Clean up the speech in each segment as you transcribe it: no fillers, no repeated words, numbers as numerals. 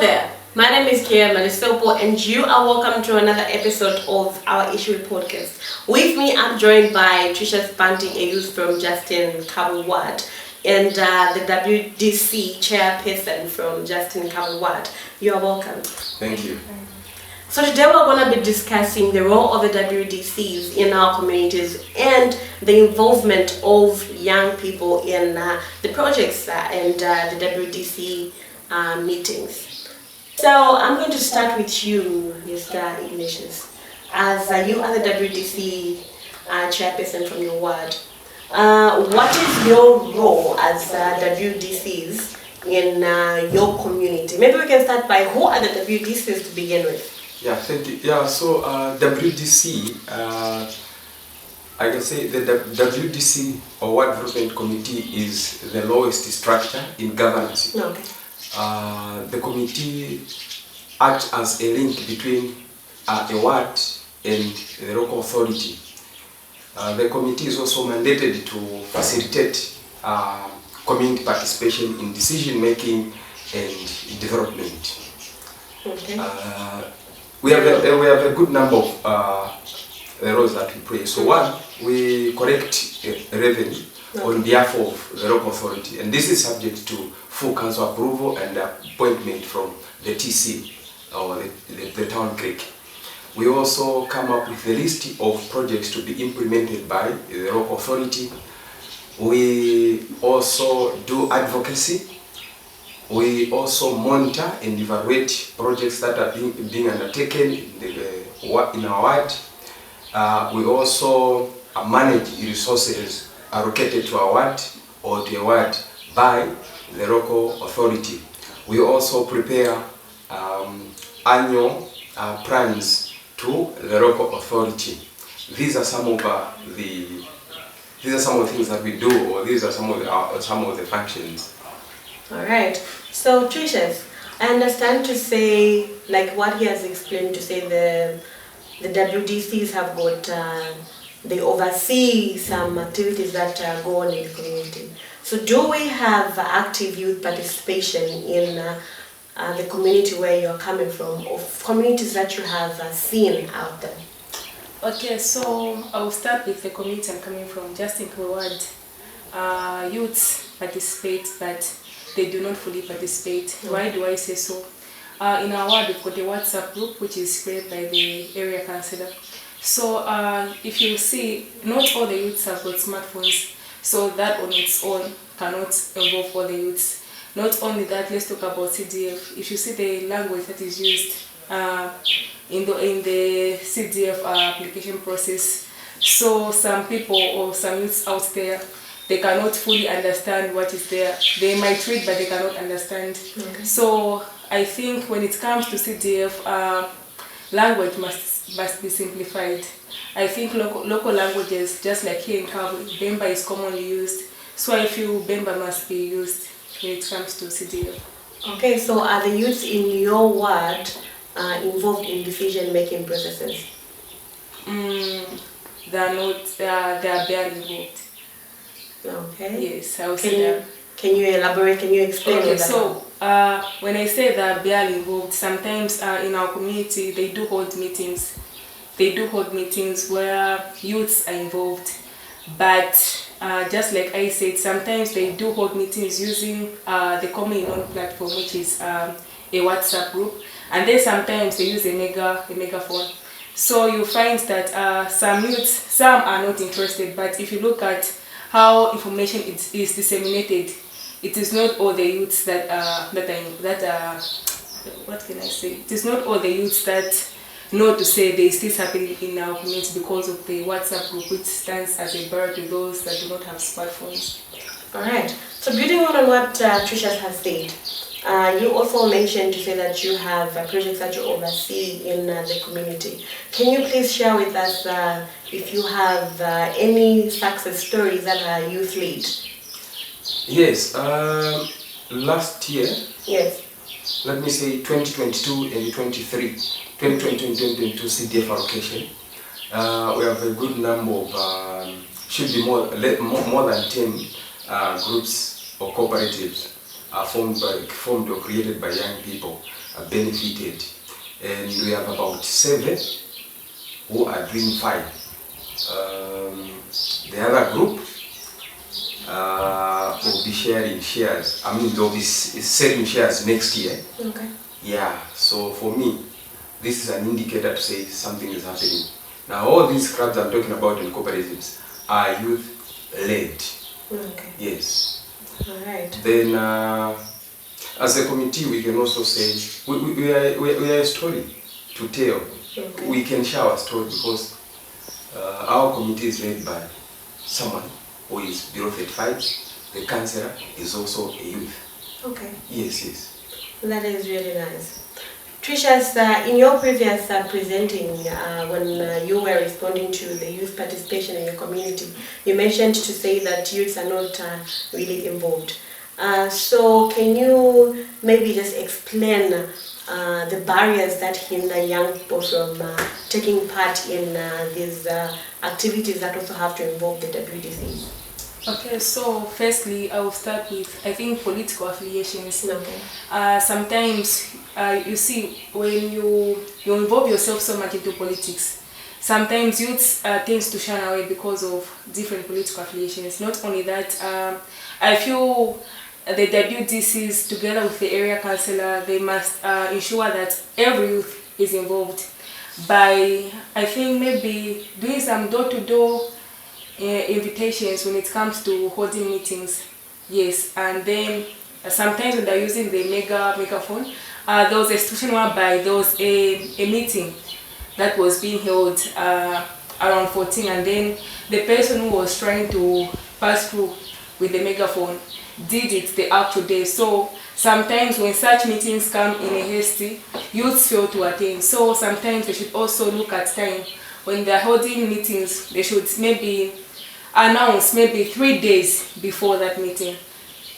there, my name is Kia Manisopo and you are welcome to another episode of our Ishiwi podcast. With me, I'm joined by Trisha Spanti, a youth from Justin Kabu Ward, and the WDC chairperson from Justin Kabu Ward. You are welcome. Thank you. So today we're going to be discussing the role of the WDCs in our communities and the involvement of young people in the projects and the WDC meetings. So I'm going to start with you, Mr. Ignatius, as you are the WDC chairperson from your ward. What is your role as WDCs in your community? Maybe we can start by who are the WDCs to begin with? Yeah, thank you. Yeah, so WDC, I can say the WDC or Ward Development Committee is the lowest structure in governance. Okay. The committee acts as a link between a ward and the local authority. The committee is also mandated to facilitate community participation in decision making and development. Okay. We have a good number of roles that we play. So one, we collect revenue on behalf of the local authority, and this is subject to full council approval and appointment from the TC or the town clerk. We also come up with a list of projects to be implemented by the local authority. We also do advocacy. We also monitor and evaluate projects that are being undertaken in our ward. We also manage resources allocated to our ward or to a ward by the local authority. We also prepare annual plans to the local authority. These are some of the things that we do, or these are some of the functions. All right. So, Trisha, I understand to say, like what he has explained, to say the WDCs have got, they oversee some activities that go on in the community. So, do we have active youth participation in the community where you're coming from, or communities that you have seen out there? Okay, so I'll start with the community I'm coming from, Justin Ward. Youths participate, but they do not fully participate. Why do I say so? In our ward, we've got a WhatsApp group which is created by the area councillor. So if you see, not all the youths have got smartphones, so that on its own cannot involve all the youths. Not only that, let's talk about CDF. If you see the language that is used in the CDF application process, so some people or some youths out there, they cannot fully understand what is there. They might read, but they cannot understand. Okay. So I think when it comes to CDF, language must be simplified. I think local languages, just like here in Kabu, Bemba is commonly used. So I feel Bemba must be used when it comes to CDF. Okay, so are the youths in your ward involved in decision-making processes? They are not. They are barely involved. Okay. Yes, I will say that. Can you elaborate? Can you explain? Okay, so when I say they are barely involved, sometimes in our community they do hold meetings. They do hold meetings where youths are involved, but just like I said, sometimes they do hold meetings using the commonly known platform, which is a WhatsApp group, and then sometimes they use a megaphone. So you find that some youths, some are not interested, but if you look at how information is disseminated, it is not all the youths that what can I say? It is not all the youths that know to say there is this happening in our community because of the WhatsApp group, which stands as a barrier to those that do not have smartphones. All right. So building on what Trisha has said, you also mentioned to say that you have projects that you oversee in the community. Can you please share with us if you have any success stories that are youth led? Yes. Last year. Yes. Let me say 2022 and 2023. 2020 and 2022 CDF allocation. We have a good number of, should be more than 10 groups or cooperatives formed or created by young people benefited, and we have about 7 who are doing fine. The other group will be sharing shares. I mean, they'll be selling shares next year. Okay. Yeah, so for me, this is an indicator to say something is happening. Now, all these clubs I'm talking about in cooperatives are youth-led. Okay. Yes. All right. Then, as a committee, we can also say we are a story to tell. Okay. We can share our story because our committee is led by someone who is below 35. The councillor is also a youth. Okay. Yes, yes. That is really nice. Tricious, in your previous presenting, when you were responding to the youth participation in your community, you mentioned to say that youths are not really involved. So can you maybe just explain the barriers that hinder young people from taking part in these activities that also have to involve the WDCs? Okay, so firstly, I will start with, I think, political affiliations. Okay. Sometimes, you see, when you involve yourself so much into politics, sometimes youth tends to shun away because of different political affiliations. Not only that, I feel the WDCs, together with the area councillor, they must ensure that every youth is involved by, I think, maybe doing some door-to-door invitations when it comes to holding meetings. Yes, and then sometimes when they're using the megaphone, there was a situation whereby there was a meeting that was being held around 14, and then the person who was trying to pass through with the megaphone did it the actual day. So sometimes when such meetings come in a hasty, youths fail to attend. So sometimes they should also look at time. When they're holding meetings, they should maybe announce maybe 3 days before that meeting.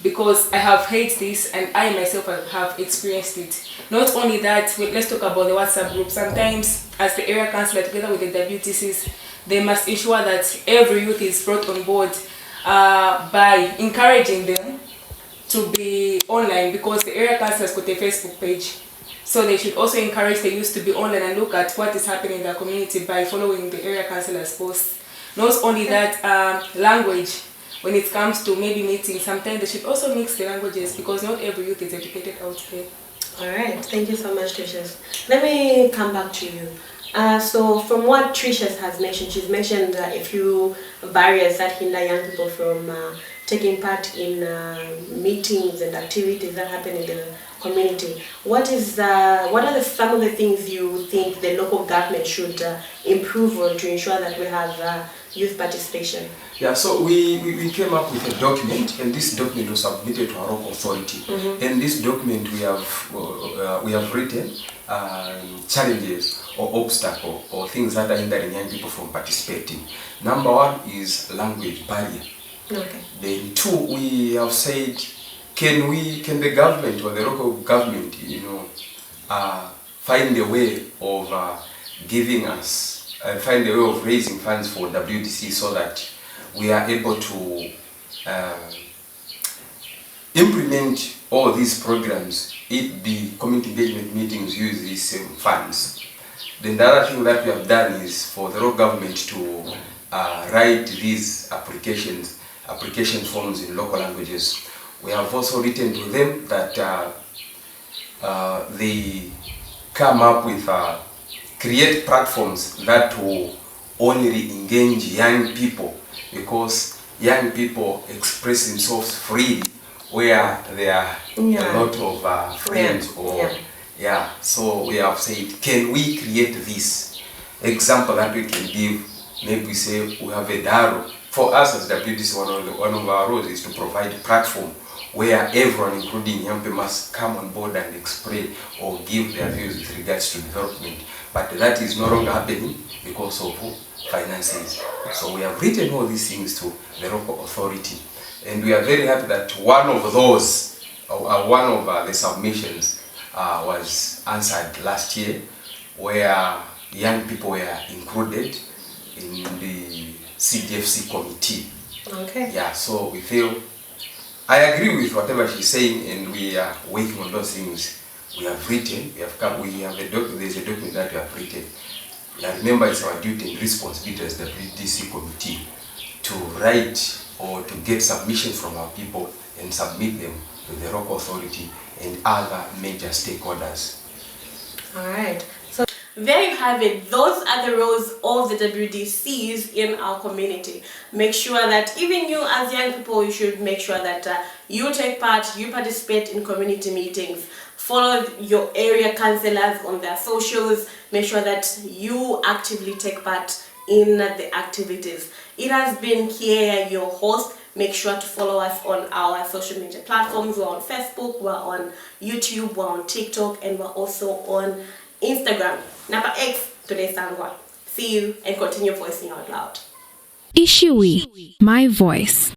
Because I have heard this and I myself have experienced it. Not only that, let's talk about the WhatsApp group. Sometimes as the area councillor together with the WDCs, they must ensure that every youth is brought on board by encouraging them to be online, because the area council has got a Facebook page. So they should also encourage the youth to be online and look at what is happening in their community by following the area councillor's posts. Not only that, language, when it comes to maybe meetings, sometimes they should also mix the languages, because not every youth is educated out there. All right, thank you so much, Tricious. Let me come back to you. So from what Tricious has mentioned, she's mentioned a few barriers that hinder young people from taking part in meetings and activities that happen in the community. What are some of the things you think the local government should improve on to ensure that we have youth participation? Yeah, so we came up with a document, and this document was submitted to our local authority. Mm-hmm. In this document we have written challenges or obstacles or things that are hindering young people from participating. Number 1 is language barrier. Okay. Then 2, we have said, can the government or the local government, find a way of giving us, find a way of raising funds for WDC so that we are able to implement all these programs if the community engagement meetings use these same funds. Then the other thing that we have done is for the local government to write these application forms in local languages. We have also written to them that they come up with create platforms that will only engage young people, because young people express themselves freely where there are a lot of friends so we have said, can we create this example that we can give? Maybe we say we have a dialogue. For us as WDC, one of our roles is to provide a platform where everyone, including young people, must come on board and explain or give their views with regards to development. But that is no longer happening because of finances. So we have written all these things to the local authority. And we are very happy that one of those, one of the submissions was answered last year, where young people were included in the CDFC committee. Okay. Yeah, so we feel I agree with whatever she's saying, and we are working on those things. We have written, we have come, we have there's a document that we have written. Now remember, it's our duty and responsibility as the WDC committee to write or to get submissions from our people and submit them to the local authority and other major stakeholders. All right. So there you have it. Those are the roles of the WDCs in our community. Make sure that even you as young people, you should make sure that you take part, you participate in community meetings. Follow your area councillors on their socials. Make sure that you actively take part in the activities. It has been Kiea, your host. Make sure to follow us on our social media platforms. We're on Facebook, we're on YouTube, we're on TikTok, and we're also on Instagram. Number X, today's Sangwa. See you and continue voicing out loud. Ishiwi, my voice.